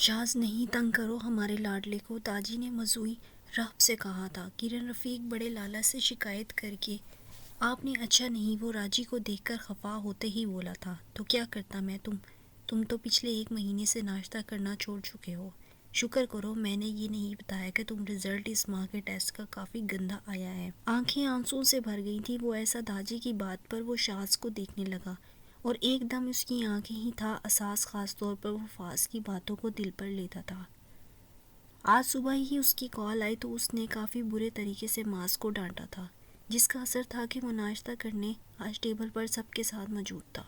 شاز نہیں تنگ کرو ہمارے لاڈلے کو، تاجی نے مزوعی رحب سے کہا تھا۔ کرن رفیق بڑے لالا سے شکایت کر کے آپ نے اچھا نہیں، وہ راجی کو دیکھ کر خفا ہوتے ہی بولا تھا۔ تو کیا کرتا میں، تم تو پچھلے 1 مہینے سے ناشتہ کرنا چھوڑ چکے ہو۔ شکر کرو میں نے یہ نہیں بتایا کہ تم رزلٹ اس ماہ کے ٹیسٹ کا کافی گندا آیا ہے۔ آنکھیں آنسوں سے بھر گئی تھی وہ ایسا داجی کی بات پر وہ شاز کو دیکھنے لگا اور ایک دم اس کی آنکھیں ہی تھا اساس، خاص طور پر وہ فاس کی باتوں کو دل پر لیتا تھا۔ آج صبح ہی اس کی کال آئی تو اس نے کافی برے طریقے سے ماس کو ڈانٹا تھا، جس کا اثر تھا کہ وہ ناشتہ کرنے آج ٹیبل پر سب کے ساتھ موجود تھا۔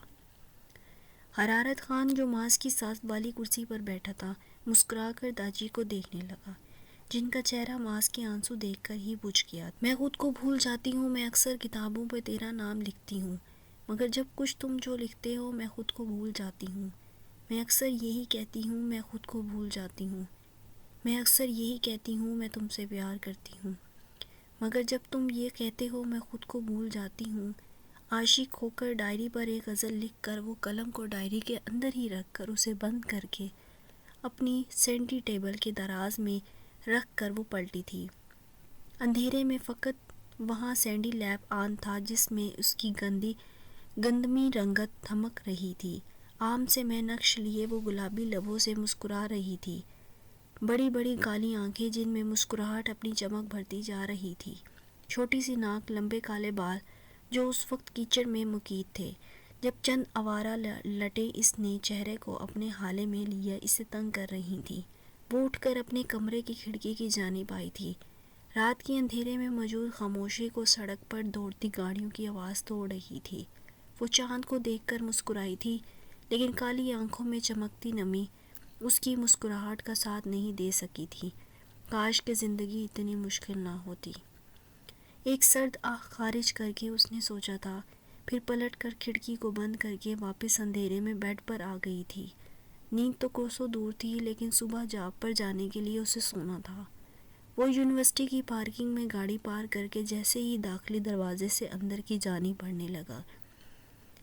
حرارت خان جو ماس کی ساتھ والی کرسی پر بیٹھا تھا مسکرا کر داجی کو دیکھنے لگا، جن کا چہرہ ماس کے آنسو دیکھ کر ہی بجھ گیا۔ میں خود کو بھول جاتی ہوں، میں اکثر کتابوں پہ تیرا نام لکھتی ہوں، مگر جب کچھ تم جو لکھتے ہو میں خود کو بھول جاتی ہوں۔ میں اکثر یہی کہتی ہوں میں خود کو بھول جاتی ہوں، میں اکثر یہی کہتی ہوں میں تم سے پیار کرتی ہوں، مگر جب تم یہ کہتے ہو میں خود کو بھول جاتی ہوں۔ عاشق ہو کر ڈائری پر ایک غزل لکھ کر وہ قلم کو ڈائری کے اندر ہی رکھ کر اسے بند کر کے اپنی سینٹی ٹیبل کے دراز میں رکھ کر وہ پلٹی تھی۔ اندھیرے میں فقط وہاں سینڈی لیمپ آن تھا جس میں اس کی گندمی رنگت تھمک رہی تھی۔ آم سے میں نقش لیے وہ گلابی لبوں سے مسکرا رہی تھی، بڑی بڑی کالی آنکھیں جن میں مسکراہٹ اپنی چمک بھرتی جا رہی تھی، چھوٹی سی ناک، لمبے کالے بال جو اس وقت کیچڑ میں مقید تھے۔ جب چند آوارہ لٹیں اس نے چہرے کو اپنے ہالے میں لیا اسے تنگ کر رہی تھیں، وہ اٹھ کر اپنے کمرے کی کھڑکی کی جانب آئی تھی۔ رات کے اندھیرے میں موجود خاموشی کو سڑک پر دوڑتی گاڑیوں کی آواز توڑ رہی تھی۔ وہ چاند کو دیکھ کر مسکرائی تھی، لیکن کالی آنکھوں میں چمکتی نمی اس کی مسکراہٹ کا ساتھ نہیں دے سکی تھی۔ کاش کہ زندگی اتنی مشکل نہ ہوتی۔ ایک سرد آہ خارج کر کے اس نے سوچا تھا، پھر پلٹ کر کھڑکی کو بند کر کے واپس اندھیرے میں بیڈ پر آ گئی تھی۔ نیند تو کوسوں دور تھی، لیکن صبح جاب پر جانے کے لیے اسے سونا تھا۔ وہ یونیورسٹی کی پارکنگ میں گاڑی پارک کر کے جیسے ہی داخلی دروازے سے اندر کی جانب بڑھنے لگا،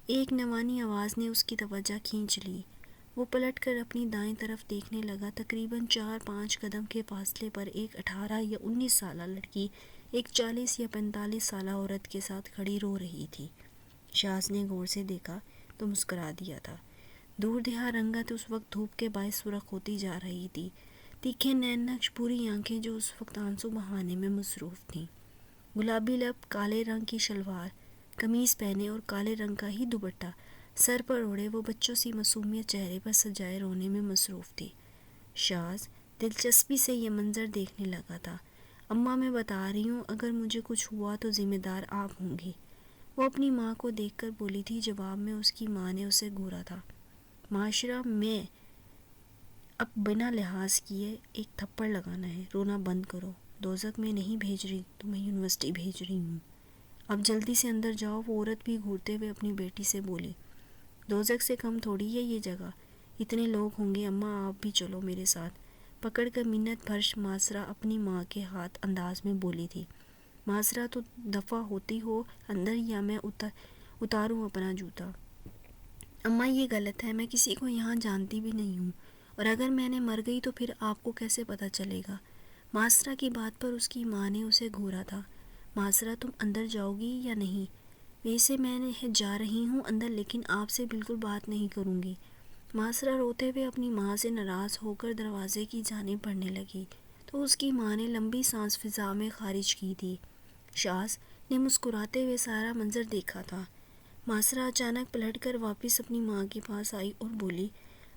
ایک نوانی آواز نے اس کی توجہ کھینچ لی۔ وہ پلٹ کر اپنی دائیں طرف دیکھنے لگا۔ تقریباً 4-5 قدم کے فاصلے پر ایک 18 یا 19 سالہ لڑکی ایک 40 یا 45 سالہ عورت کے ساتھ کھڑی رو رہی تھی۔ شاز نے غور سے دیکھا تو مسکرا دیا تھا۔ دور دھاڑ رنگت اس وقت دھوپ کے باعث سرخ ہوتی جا رہی تھی، تیکھے نین نقش بھوری آنکھیں جو اس وقت آنسو بہانے میں مصروف تھیں، گلابی لب، کالے رنگ کی شلوار قمیض پہنے اور کالے رنگ کا ہی دوپٹہ سر پر اوڑھے وہ بچوں سی معصومیت چہرے پر سجائے رونے میں مصروف تھی۔ شاز دلچسپی سے یہ منظر دیکھنے لگا تھا۔ اماں میں بتا رہی ہوں اگر مجھے کچھ ہوا تو ذمہ دار آپ ہوں گی، وہ اپنی ماں کو دیکھ کر بولی تھی۔ جواب میں اس کی ماں نے اسے گھورا تھا۔ معاشرہ میں اب بنا لحاظ کیے ایک تھپڑ لگانا ہے، رونا بند کرو، دوزخ میں نہیں بھیج رہی تمہیں، یونیورسٹی بھیج رہی ہوں، اب جلدی سے اندر جاؤ۔ وہ عورت بھی گھورتے ہوئے اپنی بیٹی سے بولی، دوزخ سے کم تھوڑی ہے یہ جگہ، اتنے لوگ ہوں گے، اماں آپ بھی چلو میرے ساتھ۔ پکڑ کر منت بھرش معاشرہ اپنی ماں کے ہاتھ انداز میں بولی تھی، معاشرہ تو دفع ہوتی ہو اندر یا میں اتاروں اپنا جوتا۔ اماں یہ غلط ہے، میں کسی کو یہاں جانتی بھی نہیں ہوں، اور اگر میں نے مر گئی تو پھر آپ کو کیسے پتہ چلے گا؟ معاشرہ کی بات پر اس کی ماں نے اسے گھورا تھا۔ معاشرہ تم اندر جاؤ گی یا نہیں؟ ویسے میں جا رہی ہوں اندر، لیکن آپ سے بالکل بات نہیں کروں گی۔ معاشرہ روتے ہوئے اپنی ماں سے ناراض ہو کر دروازے کی جانب بڑھنے لگی تو اس کی ماں نے لمبی سانس فضا میں خارج کی تھی۔ شاز نے مسکراتے ہوئے سارا منظر دیکھا تھا۔ معاشرہ اچانک پلٹ کر واپس اپنی ماں کے پاس آئی اور بولی،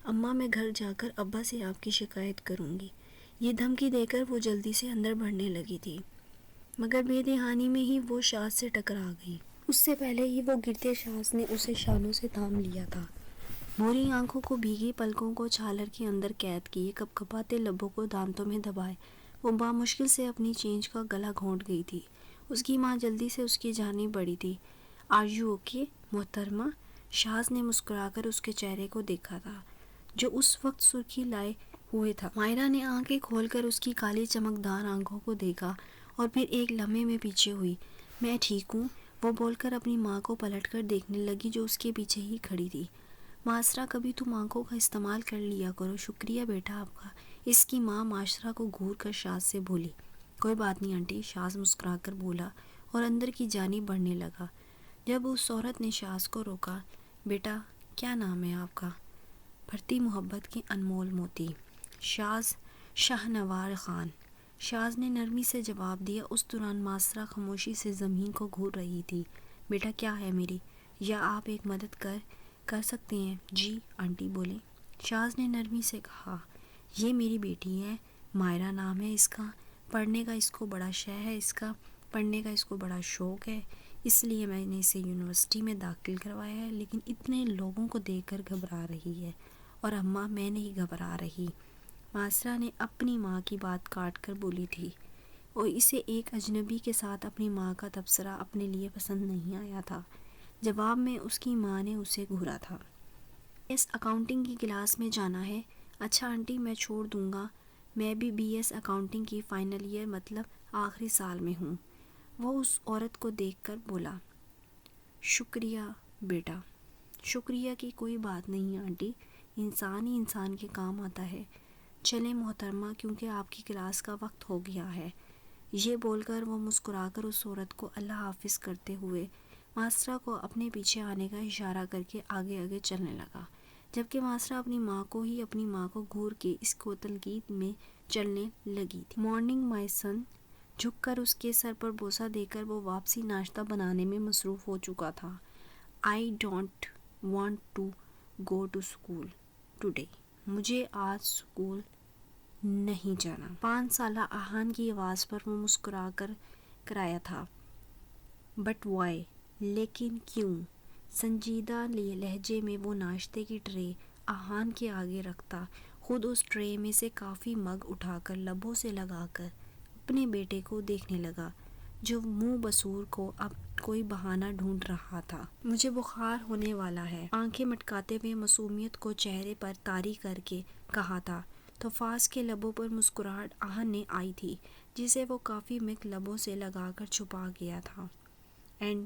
اماں میں گھر جا کر ابا سے آپ کی شکایت کروں گی۔ یہ دھمکی دے کر وہ جلدی سے اندر بڑھنے لگی تھی، مگر بے دہانی میں ہی وہ شاز سے ٹکرا گئی۔ اس سے پہلے ہی وہ گرتے شاز نے اسے شانوں سے تھام لیا تھا، بھوری آنکھوں کو، بھیگی پلکوں کو چھالر کے اندر قید کیے، کپکپاتے لبوں کو دانتوں میں دبائے وہ بامشکل سے اپنی چینج کا گلا گھونٹ گئی تھی۔ اس کی ماں جلدی سے اس کی جانب بڑھی تھی۔ آر یو اوکے محترمہ؟ شاز نے مسکرا کر اس کے چہرے کو دیکھا تھا جو اس وقت سرخی لائے ہوئے تھا۔ مائرہ نے آنکھیں کھول کر اس کی کالی چمکدار آنکھوں کو دیکھا اور پھر ایک لمحے میں پیچھے ہوئی۔ میں ٹھیک ہوں، وہ بول کر اپنی ماں کو پلٹ کر دیکھنے لگی جو اس کے پیچھے ہی کھڑی تھی۔ معاشرہ کبھی تم آنکھوں کا استعمال کر لیا کرو۔ شکریہ بیٹا آپ کا۔ اس کی ماں معاشرہ کو گھور کر شاز سے بولی۔ کوئی بات نہیں آنٹی، شاز مسکرا کر بولا اور اندر کی جانب بڑھنے لگا۔ جب اس عورت نے شاز کو روکا، بیٹا کیا نام ہے آپ کا؟ بھرتی محبت کے انمول موتی، شاز شاہنوار خان۔ شاز نے نرمی سے جواب دیا۔ اس دوران معاشرہ خاموشی سے زمین کو گھور رہی تھی۔ بیٹا کیا ہے میری، یا آپ ایک مدد کر سکتے ہیں؟ جی آنٹی بولے۔ شاز نے نرمی سے کہا، یہ میری بیٹی ہے، مائرہ نام ہے اس کا۔ پڑھنے کا اس کو بڑا شوق ہے، اس لیے میں نے اسے یونیورسٹی میں داخل کروایا ہے، لیکن اتنے لوگوں کو دیکھ کر گھبرا رہی ہے۔ اور اماں میں نہیں گھبرا رہی، معاشرہ نے اپنی ماں کی بات کاٹ کر بولی تھی، اور اسے ایک اجنبی کے ساتھ اپنی ماں کا تبصرہ اپنے لیے پسند نہیں آیا تھا۔ جواب میں اس کی ماں نے اسے گھورا تھا۔ ایس اکاؤنٹنگ کی کلاس میں جانا ہے؟ اچھا آنٹی میں چھوڑ دوں گا، میں بھی بی ایس اکاؤنٹنگ کی فائنل ایئر مطلب آخری سال میں ہوں۔ وہ اس عورت کو دیکھ کر بولا۔ شکریہ بیٹا۔ شکریہ کی کوئی بات نہیں آنٹی، انسان ہی انسان کے کام آتا ہے۔ چلیں محترمہ، کیونکہ آپ کی کلاس کا وقت ہو گیا ہے۔ یہ بول کر وہ مسکرا کر اس عورت کو اللہ حافظ کرتے ہوئے معاشرہ کو اپنے پیچھے آنے کا اشارہ کر کے آگے آگے چلنے لگا، جبکہ معاشرہ اپنی ماں کو گھور کے اس کو تلقین میں چلنے لگی تھی۔ مارننگ مائی سن۔ جھک کر اس کے سر پر بوسہ دے کر وہ واپسی ناشتہ بنانے میں مصروف ہو چکا تھا۔ I don't want to go to school today. مجھے آج اسکول نہیں جانا۔ 5 سالہ آہان کی آواز پر وہ مسکرا کر آیا تھا۔ But why? لیکن کیوں؟ سنجیدہ لہجے میں وہ ناشتے کی ٹرے آہان کے آگے رکھتا، خود اس ٹرے میں سے کافی مگ اٹھا کر لبوں سے لگا کر اپنے بیٹے کو دیکھنے لگا، جو منہ بسور کو اب کوئی بہانہ ڈھونڈ رہا تھا۔ مجھے بخار ہونے والا ہے، آنکھیں مٹکاتے ہوئے معصومیت کو چہرے پر طاری کر کے کہا تھا، تو فاس کے لبوں پر مسکراہٹ آہن نے آئی تھی، جسے وہ کافی مگ لبوں سے لگا کر چھپا گیا تھا۔ And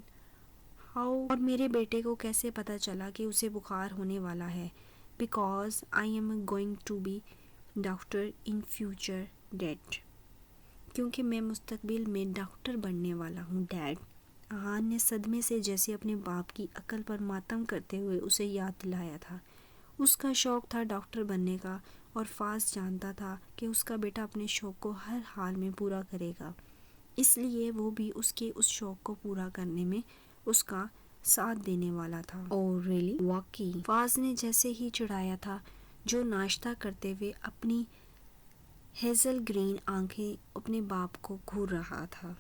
how? اور میرے بیٹے کو کیسے پتا چلا کہ اسے بخار ہونے والا ہے؟ Because I am going to be doctor in future dad. کیونکہ میں مستقبل میں ڈاکٹر بننے والا ہوں ڈیڈ۔ آہان نے صدمے سے جیسے اپنے باپ کی عقل پر ماتم کرتے ہوئے اسے یاد دلایا تھا۔ اس کا شوق تھا ڈاکٹر بننے کا، اور فاس جانتا تھا کہ اس کا بیٹا اپنے شوق کو ہر حال میں پورا کرے گا، اس لیے وہ بھی اس کے اس شوق کو پورا کرنے میں اس کا ساتھ دینے والا تھا۔ اور ریلی؟ واقعی؟ فاز نے جیسے ہی چڑھایا تھا، جو ناشتہ کرتے ہوئے اپنی ہیزل گرین آنکھیں اپنے باپ کو گھور رہا تھا۔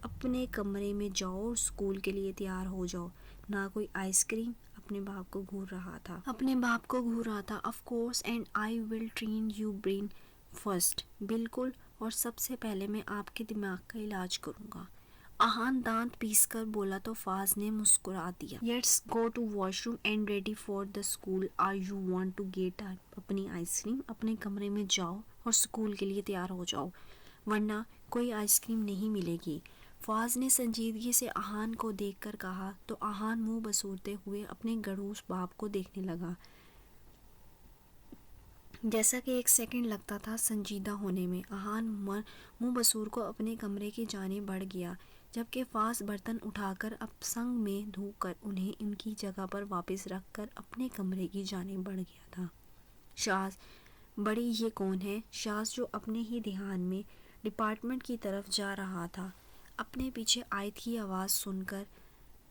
اپنے کمرے میں جاؤ اور اسکول کے لیے تیار ہو جاؤ، نہ کوئی آئس کریم۔ اپنے باپ کو گھور رہا تھا۔ Of course, and I will train you brain first. بالکل، اور سب سے پہلے میں آپ کے دماغ کا علاج کروں گا۔ آہان دانت پیس کر بولا تو فاز نے مسکرا دیا۔ Let's go to washroom and ready for the school. Are you want to get اپنی آئس کریم؟ اپنے کمرے میں جاؤ اور اسکول کے لیے تیار ہو جاؤ، ورنہ کوئی آئس کریم نہیں ملے گی۔ فاز نے سنجیدگی سے آہان کو دیکھ کر کہا، تو آہان منہ بسورتے ہوئے اپنے گھڑوس باپ کو دیکھنے لگا۔ جیسا کہ 1 سیکنڈ لگتا تھا سنجیدہ ہونے میں، آہان منہ بسور کو اپنے کمرے کی جانب بڑھ گیا، جبکہ فاز برتن اٹھا کر اب سنگ میں دھو کر انہیں ان کی جگہ پر واپس رکھ کر اپنے کمرے کی جانب بڑھ گیا تھا۔ شاز بڑی، یہ کون ہے؟ شاز جو اپنے ہی دھیان میں ڈپارٹمنٹ کی طرف جا رہا تھا، اپنے پیچھے آیت کی آواز سن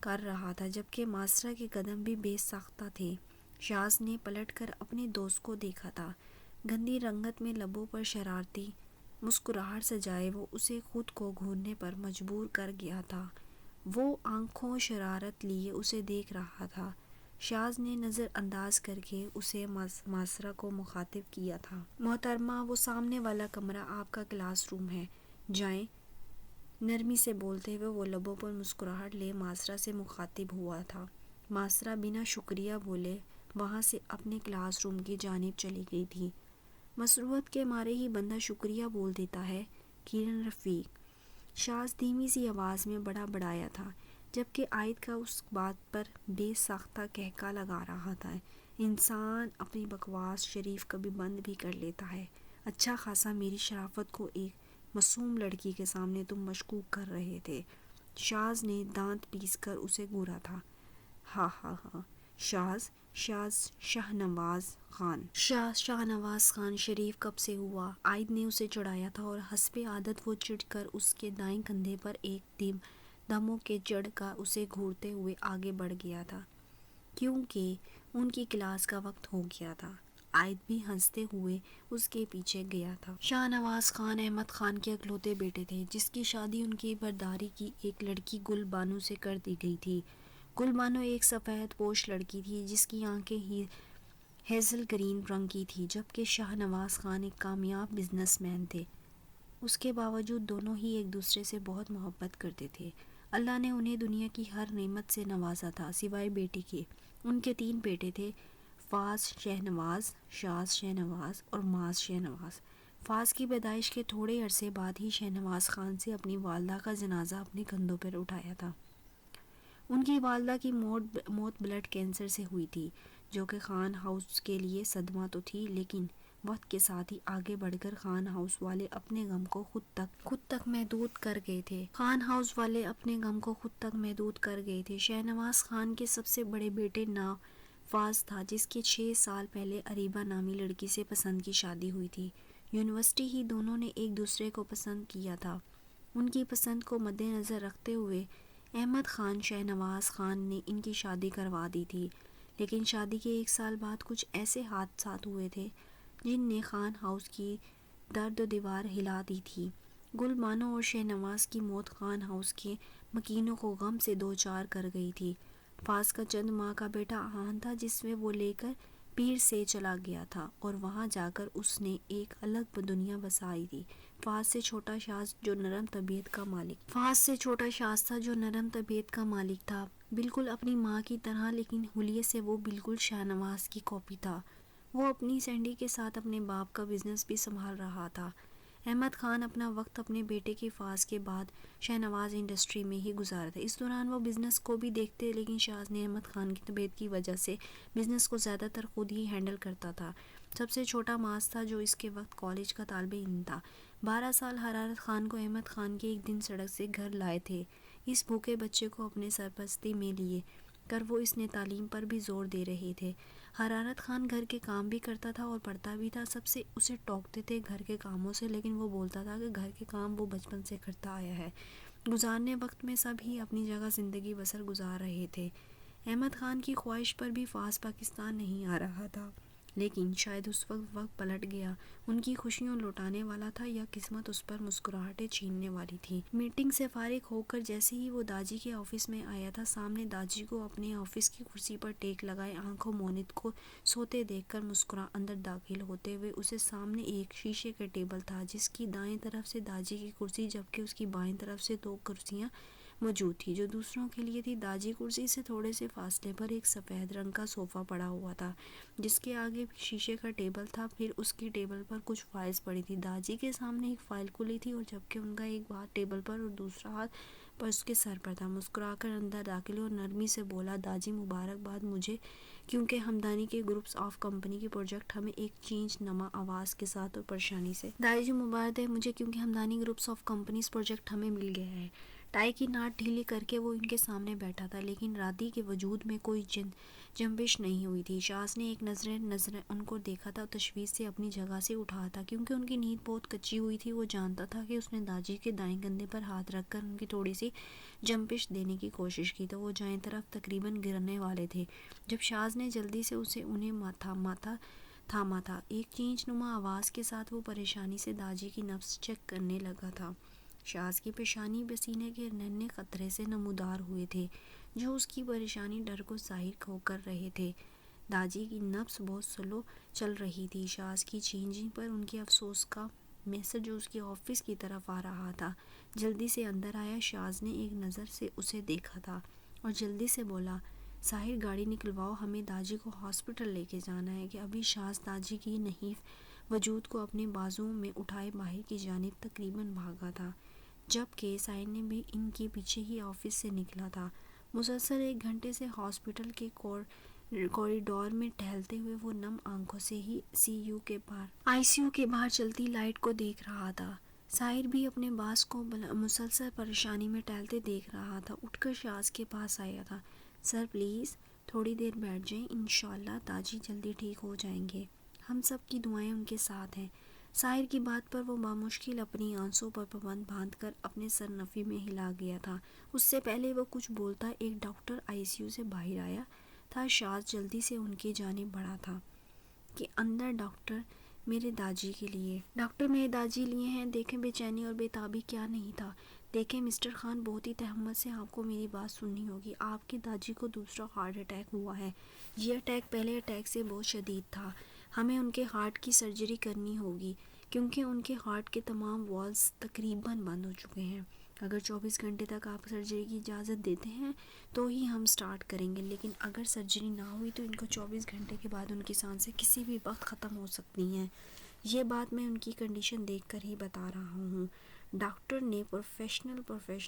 کر رہا تھا، جبکہ معاشرہ کے قدم بھی بے ساختہ تھے۔ شاز نے پلٹ کر اپنے دوست کو دیکھا تھا۔ گندی رنگت میں لبوں پر شرارتی مسکراہٹ سجائے وہ اسے خود کو گھورنے پر مجبور کر گیا تھا۔ وہ آنکھوں شرارت لیے اسے دیکھ رہا تھا۔ شاز نے نظر انداز کر کے اسے معاشرہ کو مخاطب کیا تھا۔ محترمہ، وہ سامنے والا کمرہ آپ کا کلاس روم ہے، جائیں۔ نرمی سے بولتے ہوئے وہ لبوں پر مسکراہٹ لے معاشرہ سے مخاطب ہوا تھا۔ معاشرہ بنا شکریہ بولے وہاں سے اپنے کلاس روم کی جانب چلی گئی تھی۔ مسرت کے مارے ہی بندہ شکریہ بول دیتا ہے، کرن رفیق۔ شاز دھیمی سی آواز میں بڑبڑایا تھا، جبکہ عائد کا اس بات پر بے ساختہ کہکا لگا رہا تھا۔ انسان اپنی بکواس شریف کبھی بند بھی کر لیتا ہے۔ اچھا خاصا میری شرافت کو ایک معصوم لڑکی کے سامنے تم مشکوک کر رہے تھے۔ شاز نے دانت پیس کر اسے گھورا تھا۔ ہاں ہاں ہاں، شاز شاہنواز خان۔ شاز شاہنواز خان شریف کب سے ہوا؟ عائد نے اسے چڑھایا تھا اور حسب عادت وہ چڑھ کر اس کے دائیں کندھے پر ایک دموں کے چڑھ کا اسے گھورتے ہوئے آگے بڑھ گیا تھا، کیونکہ ان کی کلاس کا وقت ہو گیا تھا۔ عائد بھی ہنستے ہوئے اس کے پیچھے گیا تھا۔ شاہنواز خان احمد خان کے اکلوتے بیٹے تھے، جس کی شادی ان کی برداری کی ایک لڑکی گل بانو سے کر دی گئی تھی۔ گل بانو ایک سفید پوش لڑکی تھی جس کی آنکھیں ہیزل گرین رنگ کی تھی، جبکہ شاہنواز خان ایک کامیاب بزنس مین تھے۔ اس کے باوجود دونوں ہی ایک دوسرے سے بہت محبت کرتے تھے۔ اللہ نے انہیں دنیا کی ہر نعمت سے نوازا تھا سوائے بیٹی کے۔ ان کے 3 بیٹے تھے، فاز شہنواز، شاز شہنواز اور ماز شہنواز۔ فاز کی پیدائش کے تھوڑے عرصے بعد ہی شہنواز خان سے اپنی والدہ کا جنازہ اپنے کندھوں پر اٹھایا تھا۔ ان کی والدہ کی موت بلڈ کینسر سے ہوئی تھی، جو کہ خان ہاؤس کے لیے صدمہ تو تھی، لیکن وقت کے ساتھ ہی آگے بڑھ کر خان ہاؤس والے اپنے غم کو خود تک محدود کر گئے تھے۔ شہنواز خان کے سب سے بڑے بیٹے نام فاز تھا، جس کے 6 سال پہلے اریبہ نامی لڑکی سے پسند کی شادی ہوئی تھی۔ یونیورسٹی ہی دونوں نے ایک دوسرے کو پسند کیا تھا۔ ان کی پسند کو مد نظر رکھتے ہوئے احمد خان شہنواز خان نے ان کی شادی کروا دی تھی، لیکن شادی کے 1 سال بعد کچھ ایسے حادثات ہوئے تھے جن نے خان ہاؤس کی درد و دیوار ہلا دی تھی۔ گل بانو اور شہنواز کی موت خان ہاؤس کے مکینوں کو غم سے دوچار کر گئی تھی۔ فاز کا چند ماہ کا بیٹا آہان تھا، جس میں وہ لے کر پیر سے چلا گیا تھا اور وہاں جا کر اس نے ایک الگ دنیا بسائی تھی۔ فاز سے چھوٹا شاز جو نرم طبیعت کا مالک تھا، بالکل اپنی ماں کی طرح، لیکن حلیے سے وہ بالکل شہنواز کی کاپی تھا۔ وہ اپنی سینڈی کے ساتھ اپنے باپ کا بزنس بھی سنبھال رہا تھا۔ احمد خان اپنا وقت اپنے بیٹے کے فاز کے بعد شہنواز انڈسٹری میں ہی گزارتا۔ اس دوران وہ بزنس کو بھی دیکھتے، لیکن شاز نے احمد خان کی طبیعت کی وجہ سے بزنس کو زیادہ تر خود ہی ہینڈل کرتا تھا۔ سب سے چھوٹا ماز تھا، جو اس کے وقت کالج کا طالب علم تھا۔ 12 سال حرارت خان کو احمد خان کے ایک دن سڑک سے گھر لائے تھے۔ اس بھوکے بچے کو اپنے سرپرستی میں لیے کر وہ اس نے تعلیم پر بھی زور دے رہے تھے۔ حرارت خان گھر کے کام بھی کرتا تھا اور پڑھتا بھی تھا۔ سب سے اسے ٹوکتے تھے گھر کے کاموں سے، لیکن وہ بولتا تھا کہ گھر کے کام وہ بچپن سے کرتا آیا ہے۔ گزارنے وقت میں سب ہی اپنی جگہ زندگی بسر گزار رہے تھے۔ احمد خان کی خواہش پر بھی فاز پاکستان نہیں آ رہا تھا، لیکن شاید اس وقت پلٹ گیا، ان کی خوشیاں لوٹانے والا تھا یا قسمت اس پر مسکراہٹیں چھیننے والی تھی۔ میٹنگ سے فارغ ہو کر جیسے ہی وہ داجی کے آفس میں آیا تھا، سامنے داجی کو اپنے آفس کی کرسی پر ٹیک لگائے آنکھوں مونت کو سوتے دیکھ کر مسکرا اندر داخل ہوتے ہوئے اسے سامنے ایک شیشے کا ٹیبل تھا، جس کی دائیں طرف سے داجی کی کرسی، جبکہ اس کی بائیں طرف سے 2 کرسیاں موجود تھی جو دوسروں کے لیے تھی۔ داجی کرسی سے تھوڑے سے فاصلے پر ایک سفید رنگ کا صوفہ پڑا ہوا تھا، جس کے آگے شیشے کا ٹیبل تھا، پھر اس کی ٹیبل پر کچھ فائلز پڑی تھی۔ داجی کے سامنے ایک فائل کھلی تھی اور جبکہ ان کا ایک ہاتھ ٹیبل پر اور دوسرا ہاتھ پر اس کے سر پر تھا۔ مسکرا کر اندر داخل ہوئے اور نرمی سے بولا، داجی مبارکباد مجھے، کیونکہ ہمدانی کے گروپس آف کمپنی کے پروجیکٹ ہمیں ایک چینج نما آواز کے ساتھ اور پریشانی سے۔ داجی مبارک ہے مجھے، کیونکہ Hamdani groups of companies project ہمیں مل گیا ہے۔ ٹائی کی ناٹ ڈھیلی کر کے وہ ان کے سامنے بیٹھا تھا، لیکن رادی کے وجود میں کوئی جنبش نہیں ہوئی تھی۔ شاز نے ایک نظر ان کو دیکھا تھا اور تشویش سے اپنی جگہ سے اٹھا تھا، کیونکہ ان کی نیند بہت کچی ہوئی تھی۔ وہ جانتا تھا کہ اس نے داجی کے دائیں کندھے پر ہاتھ رکھ کر ان کی تھوڑی سی جنبش دینے کی کوشش کی تو وہ دائیں طرف تقریباً گرنے والے تھے، جب شاز نے جلدی سے انہیں تھاما تھا۔ ایک چینج نما آواز کے ساتھ وہ پریشانی سے داجی کی نبض چیک کرنے لگا تھا۔ شاز کی پیشانی پسینے کے ننھے قطرے سے نمودار ہوئے تھے، جو اس کی پریشانی ڈر کو ظاہر کر رہے تھے۔ داجی کی نبض بہت سلو چل رہی تھی۔ شاز کی چینجنگ پر ان کے افسوس کا میسج جو اس کے آفس کی طرف آ رہا تھا جلدی سے اندر آیا۔ شاز نے ایک نظر سے اسے دیکھا تھا اور جلدی سے بولا، ظاہر گاڑی نکلواؤ، ہمیں داجی کو ہاسپٹل لے کے جانا ہے۔ کہ ابھی شاز داجی کی نحیف وجود کو اپنے بازوؤں میں اٹھائے باہر کی جانب تقریباً بھاگا تھا، جبکہ ساحر نے بھی ان کے پیچھے ہی آفس سے نکلا تھا۔ مسلسل 1 گھنٹے سے ہاسپٹل کے کوریڈور میں ٹہلتے ہوئے وہ نم آنکھوں سے ہی آئی سی یو کے باہر چلتی لائٹ کو دیکھ رہا تھا۔ ساحر بھی اپنے باس کو مسلسل پریشانی میں ٹہلتے دیکھ رہا تھا۔ اٹھ کر شاز کے پاس آیا تھا۔ سر پلیز تھوڑی دیر بیٹھ جائیں، انشاءاللہ تاجی جلدی ٹھیک ہو جائیں گے، ہم سب کی دعائیں ان کے ساتھ ہیں۔ ساحر کی بات پر وہ بامشکل اپنی آنسوں پر پابند باندھ کر اپنے سر نفی میں ہلا گیا تھا۔ اس سے پہلے وہ کچھ بولتا ایک ڈاکٹر آئی سی یو سے باہر آیا تھا۔ شاز جلدی سے ان کی جانب بڑھا تھا کہ اندر ڈاکٹر، میرے داجی کے لیے۔ ڈاکٹر میرے داجی لیے ہیں، دیکھیں بے چینی اور بے تابی کیا نہیں تھا۔ دیکھیں مسٹر خان، بہت ہی تحمل سے آپ کو میری بات سننی ہوگی۔ آپ کی داجی کو دوسرا ہارٹ اٹیک ہوا ہے۔ یہ اٹیک پہلے اٹیک سے بہت شدید تھا۔ ہمیں ان کے ہارٹ کی سرجری کرنی ہوگی کیونکہ ان کے ہارٹ کے تمام والز تقریباً بند ہو چکے ہیں۔ اگر 24 گھنٹے تک آپ سرجری کی اجازت دیتے ہیں تو ہی ہم سٹارٹ کریں گے، لیکن اگر سرجری نہ ہوئی تو ان کو 24 گھنٹے کے بعد ان کی سانسیں کسی بھی وقت ختم ہو سکتی ہیں۔ یہ بات میں ان کی کنڈیشن دیکھ کر ہی بتا رہا ہوں۔ ڈاکٹر نے پروفیشنل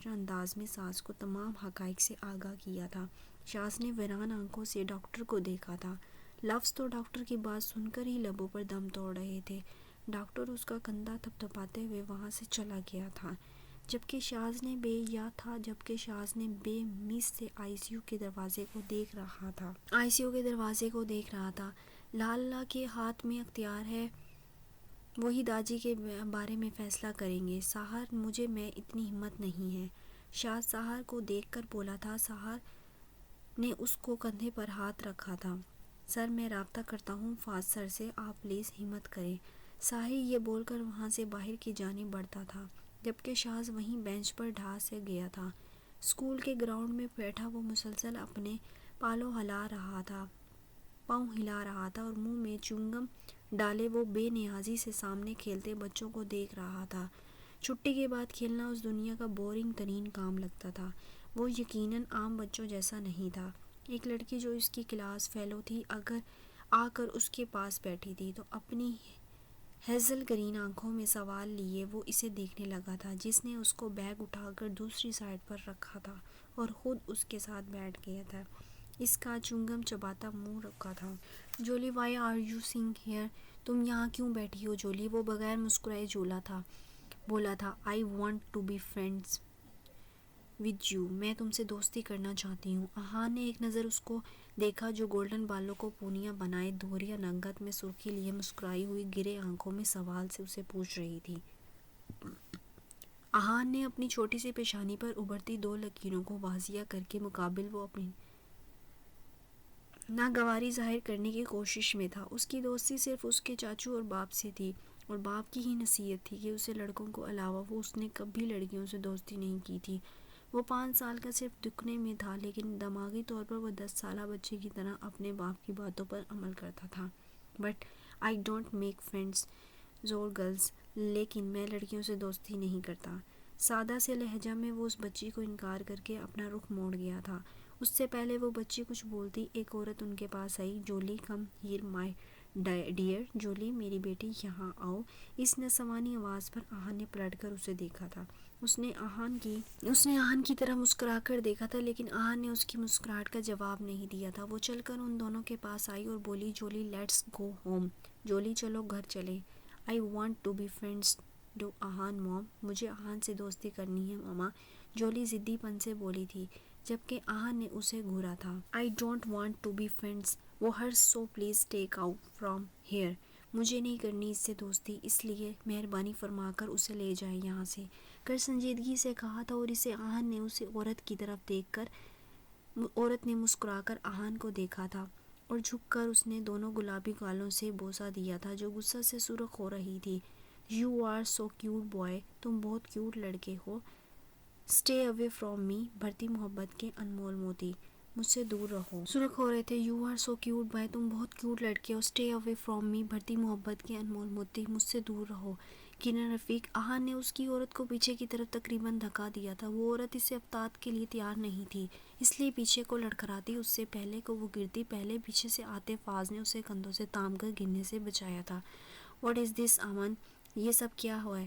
انداز میں ساز کو تمام حقائق سے آگاہ کیا تھا۔ شاز نے ویران آنکھوں سے ڈاکٹر کو دیکھا تھا۔ لفظ تو ڈاکٹر کی بات سن کر ہی لبوں پر دم توڑ رہے تھے۔ ڈاکٹر اس کا کندھا تھپتھپاتے ہوئے وہاں سے چلا گیا تھا جبکہ شاز نے بے مس سے آئی سی یو کے دروازے کو دیکھ رہا تھا۔ لالا کے ہاتھ میں اختیار ہے، وہی داجی کے بارے میں فیصلہ کریں گے۔ ساحر مجھے میں اتنی ہمت نہیں ہے، شاز ساحر کو دیکھ کر بولا تھا۔ ساحر نے اس کو کندھے پر ہاتھ رکھا تھا۔ سر میں رابطہ کرتا ہوں فاض سر سے، آپ پلیز ہمت کریں۔ ساحر یہ بول کر وہاں سے باہر کی جانب بڑھتا تھا جبکہ شاز وہیں بینچ پر ڈھا سے گیا تھا۔ اسکول کے گراؤنڈ میں بیٹھا وہ مسلسل اپنے پاؤں ہلا رہا تھا اور منہ میں چیونگم ڈالے وہ بے نیازی سے سامنے کھیلتے بچوں کو دیکھ رہا تھا۔ چھٹی کے بعد کھیلنا اس دنیا کا بورنگ ترین کام لگتا تھا۔ وہ یقیناً عام بچوں جیسا نہیں تھا۔ ایک لڑکی جو اس کی کلاس فیلو تھی آ کر اس کے پاس بیٹھی تھی تو اپنی ہیزل گرین آنکھوں میں سوال لیے وہ اسے دیکھنے لگا تھا، جس نے اس کو بیگ اٹھا کر دوسری سائیڈ پر رکھا تھا اور خود اس کے ساتھ بیٹھ گیا تھا۔ اس کا چیونگم چباتا منہ رکھا تھا۔ Julie why are you sitting here? تم یہاں کیوں بیٹھی ہو جولی؟ وہ بغیر مسکرائے بولا تھا۔ I want to be friends with you, میں تم سے دوستی کرنا چاہتی ہوں۔ آہان نے ایک نظر اس کو دیکھا جو گولڈن بالوں کو پونیاں بنائے دھوریا رنگت میں سرخی لیے مسکرائی ہوئی گرے آنکھوں میں سوال سے اسے پوچھ رہی تھی۔ آہان نے اپنی چھوٹی سی پیشانی پر ابھرتی 2 لکیروں کو واضح کر کے مقابل وہ اپنی ناگواری ظاہر کرنے کی کوشش میں تھا۔ اس کی دوستی صرف اس کے چاچو اور باپ سے تھی اور باپ کی ہی نصیحت تھی کہ اسے لڑکوں کو علاوہ اس نے کبھی لڑکیوں سے دوستی نہیں کی تھی۔ وہ 5 سال کا صرف دکھنے میں تھا لیکن دماغی طور پر وہ 10 سالہ بچے کی طرح اپنے باپ کی باتوں پر عمل کرتا تھا۔ But I don't make friends اور گرلز، لیکن میں لڑکیوں سے دوستی نہیں کرتا۔ سادہ سے لہجہ میں وہ اس بچی کو انکار کر کے اپنا رخ موڑ گیا تھا۔ اس سے پہلے وہ بچی کچھ بولتی ایک عورت ان کے پاس آئی۔ جولی کم ہیئر مائی ڈیئر، جولی میری بیٹی یہاں آؤ۔ اس نسوانی آواز پر آہان نے پلٹ کر اسے دیکھا تھا۔ اس نے آہان کی طرف مسکرا کر دیکھا تھا لیکن آہان نے اس کی مسکراہٹ کا جواب نہیں دیا تھا۔ وہ چل کر ان دونوں کے پاس آئی اور بولی، جولی لیٹس گو ہوم۔ جولی چلو گھر چلیں۔ I want to be friends to Aahan mom, مجھے آہان سے دوستی کرنی ہے ماما، جولی ضدی پن سے بولی تھی جبکہ آہان نے اسے گھورا تھا۔ I don't want to be friends with her so please take out from here, مجھے نہیں کرنی اس سے دوستی، اس لیے مہربانی فرما کر اسے لے جائیں یہاں سے، کر سنجیدگی سے کہا تھا۔ اور اسے آہان نے اسے عورت کی طرف دیکھ کر عورت نے مسکرا کر آہان کو دیکھا تھا اور جھک کر اس نے دونوں گلابی گالوں سے بوسہ دیا تھا جو غصہ سے سرخ ہو رہی تھی۔ You are so cute boy, تم بہت کیوٹ لڑکے ہو۔ اسٹے اوے فرام می، بھرتی محبت کے انمول موتی، مجھ سے دور رہو۔ سرخ ہو رہے تھے۔ You are so cute boy, تم بہت کیوٹ لڑکے ہو۔ اسٹے اوے فرام می، بھرتی محبت کے انمول موتی، مجھ سے دور رہو۔ کرن رفیق، آہان نے اس کی عورت کو پیچھے کی طرف تقریباً دھکا دیا تھا۔ وہ عورت اسے افتاد کے لیے تیار نہیں تھی، اس لیے پیچھے کو لڑکھڑاتی اس سے پہلے کہ وہ گرتی، پہلے پیچھے سے آتے فاض نے اسے کندھوں سے تام کر گرنے سے بچایا تھا۔ واٹ از دس امن، یہ سب کیا ہے؟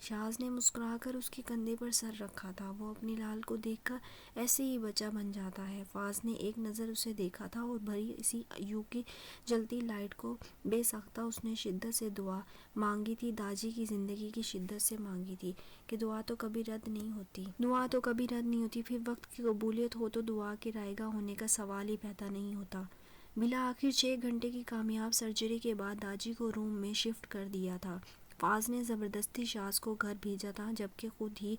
شاز نے مسکرا کر اس کے کندھے پر سر رکھا تھا۔ وہ اپنے لال کو دیکھ کر ایسے ہی بچہ بن جاتا ہے۔ فاز نے ایک نظر اسے دیکھا تھا اور بھری اسی یو کی جلتی لائٹ کو بے ساختہ اس نے شدت سے دعا مانگی تھی، داجی کی زندگی کی شدت سے مانگی تھی کہ دعا تو کبھی رد نہیں ہوتی، پھر وقت کی قبولیت ہو تو دعا کے رائے گاہ ہونے کا سوال ہی پیدا نہیں ہوتا۔ بالآخر 6 گھنٹے کی کامیاب سرجری کے بعد داجی کو روم میں شفٹ کر دیا تھا۔ فاز نے زبردستی شاز کو گھر بھیجا تھا، جبکہ خود ہی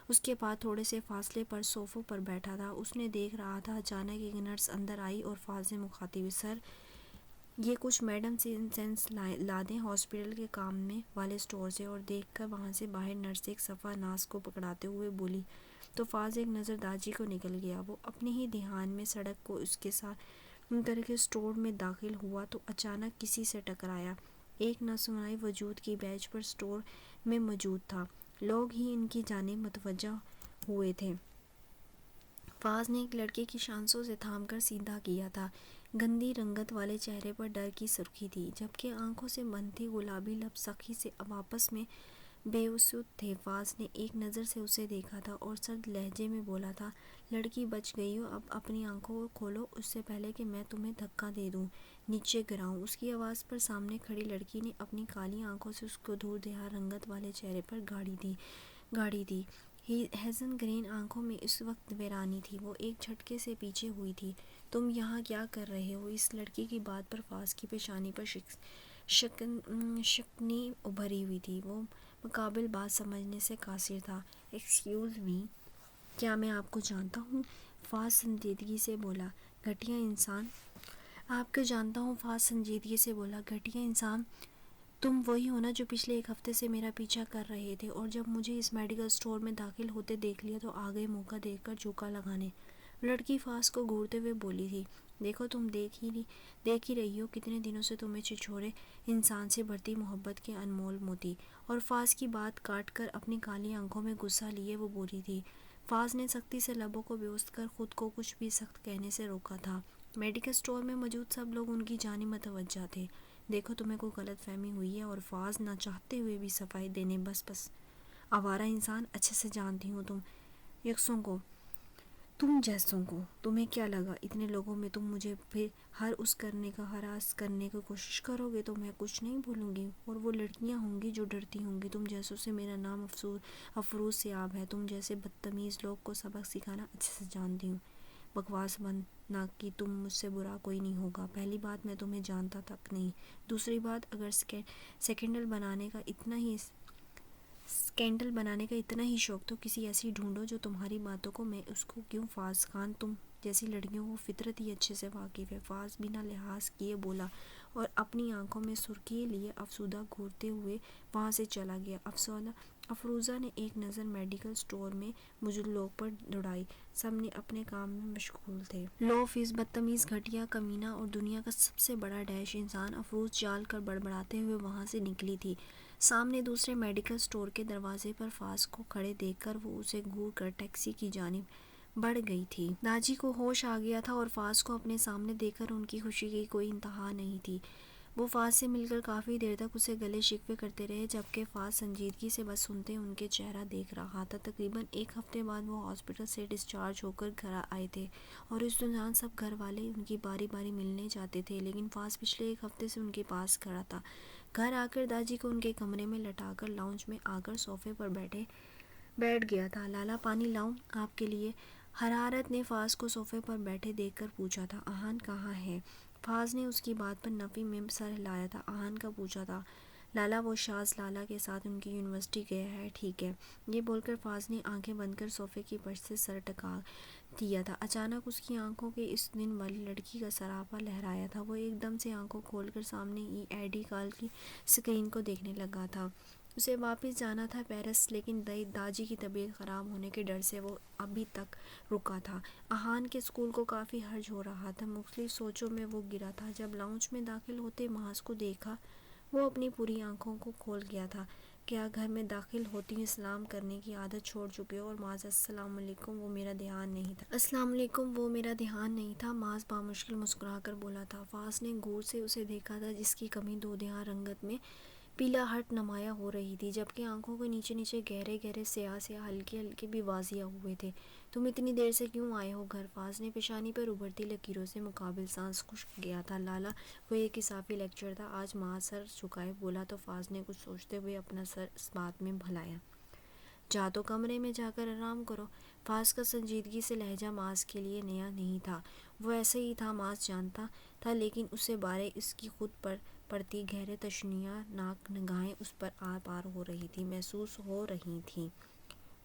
اس کے پاس تھوڑے سے فاصلے پر صوفے پر بیٹھا تھا۔ اس نے دیکھ رہا تھا، اچانک ایک نرس اندر آئی اور فاز سے مخاطب، سر یہ کچھ میڈم سینس لا دیں ہاسپٹل کے کام میں والے اسٹور سے، اور دیکھ کر وہاں سے باہر نرس ایک صفحہ ناس کو پکڑاتے ہوئے بولی تو فاز ایک نظر داجی کو نکل گیا۔ وہ اپنے ہی دھیان میں سڑک کو اس کے ساتھ کر کے اسٹور میں داخل ہوا تو اچانک کسی سے ٹکرایا۔ ایک ناسنائی وجود کی بیچ پر اسٹور میں موجود تھا، لوگ ہی ان کی جانب متوجہ ہوئے تھے۔ فاز نے ایک لڑکے کی شانشوں سے تھام کر سیدھا کیا تھا۔ گندی رنگت والے چہرے پر ڈر کی سرخی تھی، جبکہ آنکھوں سے بند تھی، گلابی لب سخی سے اب آپس میں بے وسعت تھے۔ فاز نے ایک نظر سے اسے دیکھا تھا اور سرد لہجے میں بولا تھا، لڑکی بچ گئی ہو، اب اپنی آنکھوں کو کھولو اس سے پہلے کہ میں تمہیں دھکا دے دوں، نیچے گراؤں۔ اس کی آواز پر سامنے کھڑی لڑکی نے اپنی کالی آنکھوں سے اس کو دھول دھار رنگت والے چہرے پر گاڑی دی۔ ہیزن گرین آنکھوں میں اس وقت ویرانی تھی، وہ ایک جھٹکے سے پیچھے ہوئی تھی۔ تم یہاں کیا کر رہے ہو؟ اس لڑکی کی بات پر فاز کی پیشانی پر شکنی ابھری ہوئی تھی۔ وہ ماقابل بات سمجھنے سے قاصر تھا۔ ایکسکیوز می، کیا میں آپ کو جانتا ہوں؟ فاز سنجیدگی سے بولا، گھٹیا انسان۔ آپ کو جانتا ہوں، فاز سنجیدگی سے بولا، گھٹیا انسان۔ تم وہی ہو نا جو پچھلے ایک ہفتے سے میرا پیچھا کر رہے تھے، اور جب مجھے اس میڈیکل اسٹور میں داخل ہوتے دیکھ لیا تو آ گئے موقع دیکھ کر جھوکا لگانے۔ لڑکی فاز کو گھورتے ہوئے بولی تھی، دیکھو تم دیکھ ہی رہی ہو کتنے دنوں سے تمہیں چھچھورے انسان سے بڑھتی محبت کے انمول موتی۔ اور فاز کی بات کاٹ کر اپنی کالی آنکھوں میں غصہ لیے وہ بولی تھی۔ فاز نے سختی سے لبوں کو بیوست کر خود کو کچھ بھی سخت کہنے سے روکا تھا۔ میڈیکل اسٹور میں موجود سب لوگ ان کی جانب متوجہ تھے۔ دیکھو تمہیں کوئی غلط فہمی ہوئی ہے۔ اور فاز نہ چاہتے ہوئے بھی صفائی دینے، بس آوارہ انسان، اچھے سے جانتی ہوں تم یکسوں کو، تم جیسوں کو۔ تمہیں کیا لگا اتنے لوگوں میں تم مجھے پھر ہراس کرنے کی کوشش کرو گے تو میں کچھ نہیں بولوں گی؟ اور وہ لڑکیاں ہوں گی جو ڈرتی ہوں گی، تم جیسوں سے میرا نام افروز سیاب ہے، تم جیسے بدتمیز لوگ کو سبق سکھانا اچھے سے جانتی ہوں۔ بکواس بند نہ کی، تم مجھ سے برا کوئی نہیں ہوگا۔ پہلی بات میں تمہیں جانتا تک نہیں، دوسری بات اگر سکینڈل بنانے کا اتنا ہی شوق تو کسی ایسی ڈھونڈو جو تمہاری باتوں کو، میں اس کو کیوں؟ فاز خان تم جیسی لڑکیوں کو فطرت ہی اچھے سے واقف ہے، فاز بنا لحاظ کیے بولا، اور اپنی آنکھوں میں سرخی لیے افسردہ گھورتے ہوئے وہاں سے چلا گیا۔ افروزہ نے ایک نظر میڈیکل اسٹور میں موجود لوگ پر دوڑائی، سب نے اپنے کام میں مشغول تھے۔ لو فیس، بدتمیز، گھٹیا، کمینہ اور دنیا کا سب سے بڑا ڈیش انسان، افروز چال کر بڑبڑاتے ہوئے وہاں سے نکلی تھی۔ سامنے دوسرے میڈیکل اسٹور کے دروازے پر فاز کو کھڑے دیکھ کر وہ اسے گھور کر ٹیکسی کی جانب بڑھ گئی تھی۔ داجی کو ہوش آ گیا تھا اور فاز کو اپنے سامنے دیکھ کر ان کی خوشی کی کوئی انتہا نہیں تھی۔ وہ فاز سے مل کر کافی دیر تک اسے گلے شکوے کرتے رہے، جبکہ فاز سنجیدگی سے بس سنتے ان کے چہرہ دیکھ رہا تھا۔ تقریباً ایک ہفتے بعد وہ ہاسپٹل سے ڈسچارج ہو کر گھر آئے تھے، اور اس دوران سب گھر والے ان کی باری باری ملنے جاتے تھے، لیکن فاز پچھلے ایک ہفتے سے ان کے پاس کھڑا تھا۔ گھر آ کر داجی کو ان کے کمرے میں لٹا کر لاؤنج میں آ کر صوفے پر بیٹھ گیا تھا۔ لالا پانی لاؤں آپ کے لیے؟ حرارت نے فاز کو صوفے پر بیٹھے دیکھ کر پوچھا تھا۔ احان کہاں ہے؟ فاز نے اس کی بات پر نفی میں سر ہلایا تھا۔ احان کا پوچھا تھا لالا، وہ شاز لالا کے ساتھ ان کی یونیورسٹی گیا ہے۔ ٹھیک ہے۔ یہ بول کر فاز نے آنکھیں بند کر صوفے کی پشت سے سر ٹکا دیا تھا۔ اچانک اس کی آنکھوں کے اس دن والی لڑکی کا سراپا لہرایا تھا۔ وہ ایک دم سے آنکھیں کھول کر سامنے ای.ڈی کال کی اسکرین کو دیکھنے لگا تھا۔ اسے واپس جانا تھا پیرس، لیکن داجی کی طبیعت خراب ہونے کے ڈر سے وہ ابھی تک رکا تھا۔ احان کے اسکول کو کافی حرج ہو رہا تھا، مختلف سوچوں میں وہ گرا تھا۔ جب لاؤنج میں داخل ہوتے محاذ کو دیکھا، وہ اپنی پوری آنکھوں کو کھول گیا تھا۔ کیا گھر میں داخل ہوتی ہی سلام کرنے کی عادت چھوڑ چکے ہو؟ اور محض السلام علیکم، وہ میرا دھیان نہیں تھا۔ السلام علیکم، وہ میرا دھیان نہیں تھا، محض بامشکل مسکرا کر بولا تھا۔ فاز نے غور سے اسے دیکھا تھا، جس کی کمی دو دھار رنگت میں پیلاہٹ نمایاں ہو رہی تھی، جبکہ آنکھوں کے نیچے نیچے گہرے گہرے سیاہ سیاہ ہلکے ہلکے بھی واضح ہوئے تھے۔ تم اتنی دیر سے کیوں آئے ہو گھر؟ فاض نے پیشانی پر ابھرتی لکیروں سے مقابل سانس خشک گیا تھا۔ لالا، وہ ایک اضافی لیکچر تھا آج۔ ماں سر جھکائے بولا تو فاض نے کچھ سوچتے ہوئے اپنا سر اس بات میں بہلایا۔ جا تو کمرے میں جا کر آرام کرو۔ فاض کا سنجیدگی سے لہجہ معاذ کے لیے نیا نہیں تھا، وہ ایسے ہی تھا، معاذ جانتا تھا، لیکن اسے بارے اس کی خود پر پڑتی گہرے تشنیع نگاہیں اس پر آر پار ہو رہی تھیں، محسوس ہو رہی تھیں۔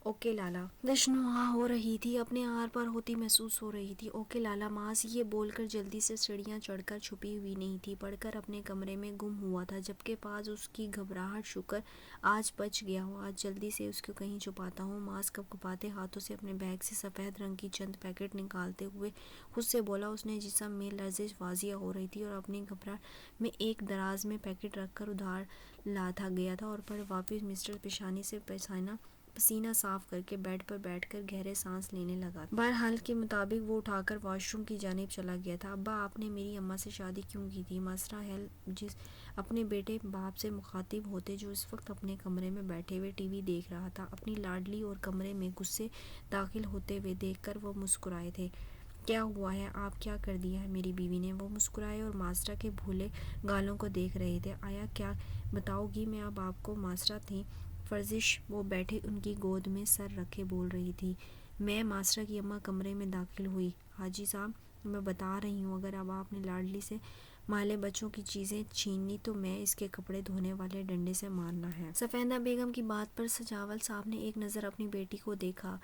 اوکے لالا۔ تشنیع ہو رہی تھی، اپنے آر پار ہوتی محسوس ہو رہی تھی۔ اوکے لالا۔ معاذ یہ بول کر جلدی سے سیڑھیاں چڑھ کر چھپی ہوئی نہیں تھی، پڑھ کر اپنے کمرے میں گم ہوا تھا، جبکہ پاس اس کی گھبراہٹ شکر آج بچ گیا ہوں، آج جلدی سے اس کو کہیں چھپاتا ہوں۔ معاذ کپکپاتے ہاتھوں سے اپنے بیگ سے سفید رنگ کی چند پیکٹ نکالتے ہوئے خود سے بولا۔ اس نے جسم میں لرزش واضح ہو رہی تھی اور اپنی گھبراہٹ میں ایک دراز میں پیکٹ رکھ کر ادھار لا گیا تھا اور پھر واپس مسٹر پیشانی سے پسینہ صاف کر کے بیڈ پر بیٹھ کر گہرے سانس لینے لگا تھا۔ بہرحال کے مطابق وہ اٹھا کر واش روم کی جانب چلا گیا تھا۔ ابا، آپ نے میری اماں سے شادی کیوں کی تھی؟ ماسٹر ہیل اپنے بیٹے باپ سے مخاطب ہوتے، جو اس وقت اپنے کمرے میں بیٹھے ہوئے ٹی وی دیکھ رہا تھا، اپنی لاڈلی اور کمرے میں غصے داخل ہوتے ہوئے دیکھ کر وہ مسکرائے تھے۔ کیا ہوا ہے؟ آپ کیا کر دیا ہے میری بیوی نے؟ وہ مسکرائے اور ماسٹر کے بھولے گالوں کو دیکھ رہے تھے۔ آیا کیا بتاؤ گی؟ میں اب آپ کو ماسٹر تھیں فرزش، وہ بیٹھے ان کی گود میں سر رکھے بول رہی تھی۔ میں ماسٹر کی اماں کمرے میں داخل ہوئی۔ حاجی صاحب، میں بتا رہی ہوں، اگر اب آپ نے لاڈلی سے مالے بچوں کی چیزیں چھین لی تو میں اس کے کپڑے دھونے والے ڈنڈے سے مارنا ہے۔ سفیدہ بیگم کی بات پر سجاول صاحب نے ایک نظر اپنی بیٹی کو دیکھا،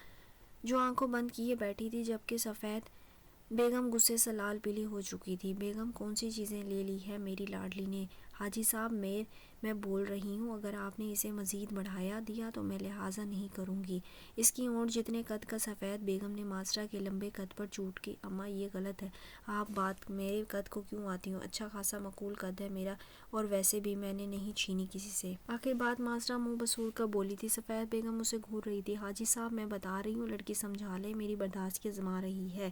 جو آنکھوں بند کیے بیٹھی تھی، جبکہ سفید بیگم غصے سے لال پیلی ہو چکی تھی۔ بیگم، کون سی چیزیں لے لی ہیں میری لاڈلی نے؟ حاجی صاحب، میں بول رہی ہوں، اگر آپ نے اسے مزید بڑھا دیا تو میں لہٰذا نہیں کروں گی۔ اس کی اونٹ جتنے قد کا سفید بیگم نے ماسٹر کے لمبے قد پر چوٹ کی۔ اماں، یہ غلط ہے، آپ بات میرے قد کو کیوں آتی ہوں؟ اچھا خاصا معقول قد ہے میرا، اور ویسے بھی میں نے نہیں چھینی کسی سے۔ آخر بات ماسٹر منہ بسور کر بولی تھی۔ سفید بیگم اسے گھور رہی تھی۔ حاجی صاحب، میں بتا رہی ہوں، لڑکی سمجھا لے، میری برداشت کی آزما رہی ہے۔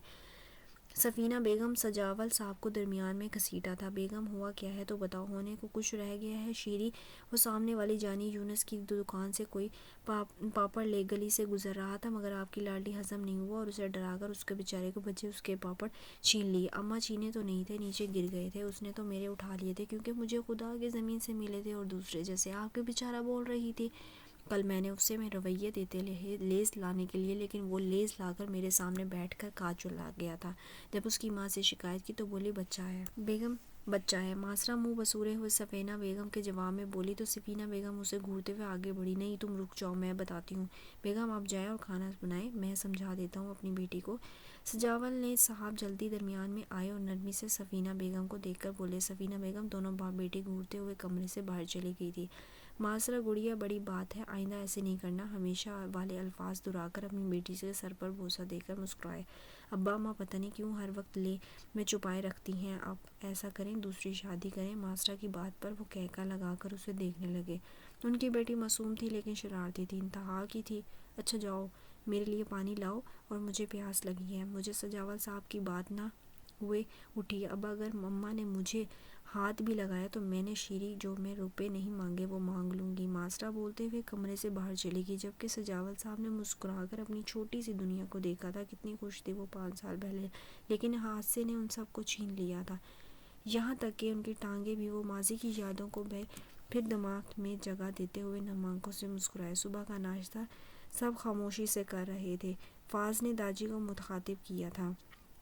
سفینہ بیگم سجاول صاحب کو درمیان میں گھسیٹا تھا۔ بیگم، ہوا کیا ہے تو بتاؤ، ہونے کو کچھ رہ گیا ہے شیری؟ وہ سامنے والی جانی یونس کی دکان سے کوئی پاپڑ لے گلی سے گزر رہا تھا، مگر آپ کی لاڈلی ہضم نہیں ہوا اور اسے ڈرا کر اس کے بیچارے کو بچے اس کے پاپڑ چھین لیے۔ اماں، چھینے تو نہیں تھے، نیچے گر گئے تھے، اس نے تو میرے اٹھا لیے تھے، کیونکہ مجھے خدا کے زمین سے ملے تھے اور دوسرے جیسے آپ کے بیچارہ بول رہی تھی۔ کل میں نے اسے رویے دیتے لیز لانے کے لیے، لیکن وہ لیز لا کر میرے سامنے بیٹھ کر کاج چلا گیا تھا۔ جب اس کی ماں سے شکایت کی تو بولی بچہ ہے۔ بیگم، بچہ ہے؟ ماسٹر منہ بسورے ہوئے سفینہ بیگم کے جواب میں بولی تو سفینہ بیگم اسے گھورتے ہوئے آگے بڑھی۔ نہیں، تم رک جاؤ، میں بتاتی ہوں۔ بیگم، آپ جائیں اور کھانا بنائیں، میں سمجھا دیتا ہوں اپنی بیٹی کو۔ سجاول صاحب جلدی درمیان میں آئے اور نرمی سے سفینہ بیگم کو دیکھ کر بولے۔ سفینہ بیگم دونوں باپ بیٹی گھورتے ہوئے کمرے سے باہر چلی گئی تھی۔ ماسٹر، گڑیا بڑی بات ہے، آئندہ ایسے نہیں کرنا، ہمیشہ والے الفاظ دہرا کر اپنی بیٹی کے سر پر بوسہ دے کر مسکرائے۔ ابا، ماں پتہ نہیں کیوں ہر وقت میں چھپائے رکھتی ہیں، اب ایسا کریں، دوسری شادی کریں۔ ماسٹر کی بات پر وہ کہکا لگا کر اسے دیکھنے لگے۔ ان کی بیٹی معصوم تھی لیکن شرارتی تھی، انتہا کی تھی۔ اچھا جاؤ، میرے لیے پانی لاؤ، اور مجھے پیاس لگی ہے۔ مجھے سجاول صاحب کی بات نہ ہوئے اٹھی۔ اب اگر اماں نے مجھے ہاتھ بھی لگایا تو میں نے شیری جو میں روپے نہیں مانگے وہ مانگ لوں گی۔ ماسٹر بولتے ہوئے کمرے سے باہر چلی گئی، جبکہ سجاول صاحب نے مسکرا کر اپنی چھوٹی سی دنیا کو دیکھا تھا۔ کتنی خوش تھی وہ 5 سال پہلے، لیکن حادثے نے ان سب کو چھین لیا تھا، یہاں تک کہ ان کی ٹانگیں بھی۔ وہ ماضی کی یادوں کو پھر دماغ میں جگہ دیتے ہوئے نم آنکھوں سے مسکرائے۔ صبح کا ناشتہ سب خاموشی سے کر رہے تھے۔ فاض نے داجی کو مخاطب کیا تھا۔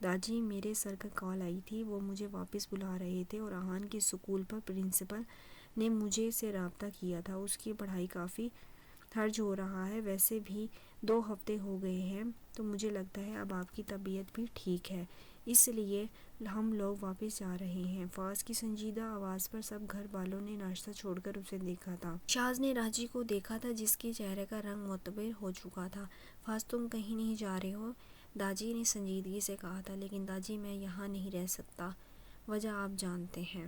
داجی، میرے سر کا کال آئی تھی، وہ مجھے واپس بلا رہے تھے، اور آہان کی اسکول پر پرنسپل نے مجھے سے رابطہ کیا تھا۔ اس کی پڑھائی کافی حرج ہو رہا ہے، ویسے بھی 2 ہفتے ہو گئے ہیں، تو مجھے لگتا ہے اب آپ کی طبیعت بھی ٹھیک ہے، اس لیے ہم لوگ واپس جا رہے ہیں۔ فاض کی سنجیدہ آواز پر سب گھر والوں نے ناشتہ چھوڑ کر اسے دیکھا تھا۔ شاز نے راجی کو دیکھا تھا، جس کے چہرے کا رنگ معتبر ہو چکا تھا۔ فاض، تم کہیں نہیں جا رہے ہو؟ داجی نے سنجیدگی سے کہا تھا۔ لیکن داجی، میں یہاں نہیں رہ سکتا، وجہ آپ جانتے ہیں۔